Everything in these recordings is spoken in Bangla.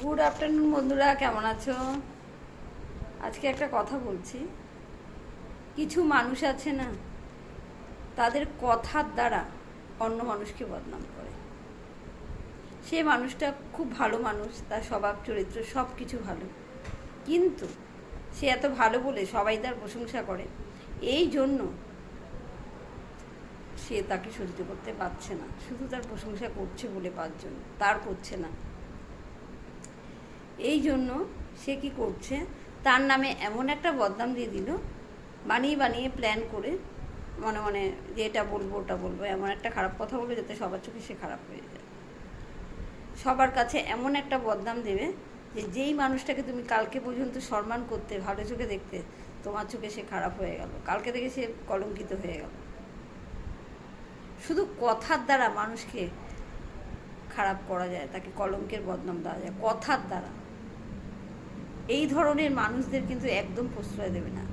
গুড আফটারনুন বন্ধুরা, কেমন আছো? আজকে একটা কথা বলছি। কিছু মানুষ আছে না, তাদের কথার দ্বারা অন্য মানুষকে বদনাম করে। সে মানুষটা খুব ভালো মানুষ, তার স্বভাব চরিত্র সব কিছু ভালো, কিন্তু সে এত ভালো বলে সবাই তার প্রশংসা করে, এই জন্য সে তাকে সহ্য করতে পারছে না। শুধু তার প্রশংসা করছে বলে পাঁচজন, তার করছে না। এই জন্য সে কি করছে, তার নামে এমন একটা বদনাম দিয়ে দিল, বানিয়ে বানিয়ে প্ল্যান করে মনে মনে যে এটা বলবো ওটা বলবো, এমন একটা খারাপ কথা বলবে যাতে সবার চোখে সে খারাপ হয়ে যায়। সবার কাছে এমন একটা বদনাম দেবে যে যেই মানুষটাকে তুমি কালকে পর্যন্ত সম্মান করতে, ভালো চোখে দেখতে, তোমার চোখে সে খারাপ হয়ে গেল, কালকে থেকে সে কলঙ্কিত হয়ে গেল। শুধু কথার দ্বারা মানুষকে খারাপ করা যায়, তাকে কলঙ্কের বদনাম দেওয়া যায় কথার দ্বারা। এই ধরনের মানুষদের কিন্তু একদম প্রশ্রয় দেবে না।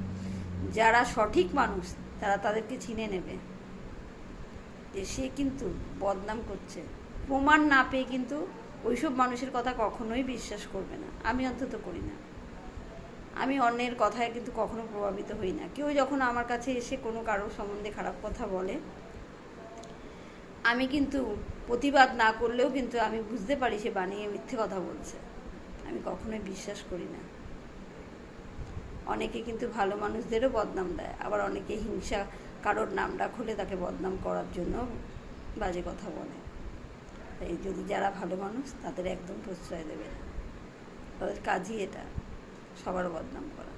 যারা সঠিক মানুষ তারা তাদেরকে চিনে নেবে যে সে কিন্তু বদনাম করছে, প্রমাণ না পেয়ে কিন্তু ওইসব মানুষের কথা কখনোই বিশ্বাস করবে না। আমি অন্তত করি না। আমি অন্যের কথায় কিন্তু কখনো প্রভাবিত হই না। কেউ যখন আমার কাছে এসে কোনো কারোর সম্বন্ধে খারাপ কথা বলে, আমি কিন্তু প্রতিবাদ না করলেও কিন্তু আমি বুঝতে পারি সে বানিয়ে মিথ্যে কথা বলছে। আমি কখনোই বিশ্বাস করি না। অনেকে কিন্তু ভালো মানুষদেরও বদনাম দেয়, আবার অনেকে হিংসা কারোর নাম ডাক হলে তাকে বদনাম করার জন্য বাজে কথা বলে। তাই যদি যারা ভালো মানুষ তাদের একদম প্রশ্রয় দেবে না, তাদের কাজই এটা সবার বদনাম করা।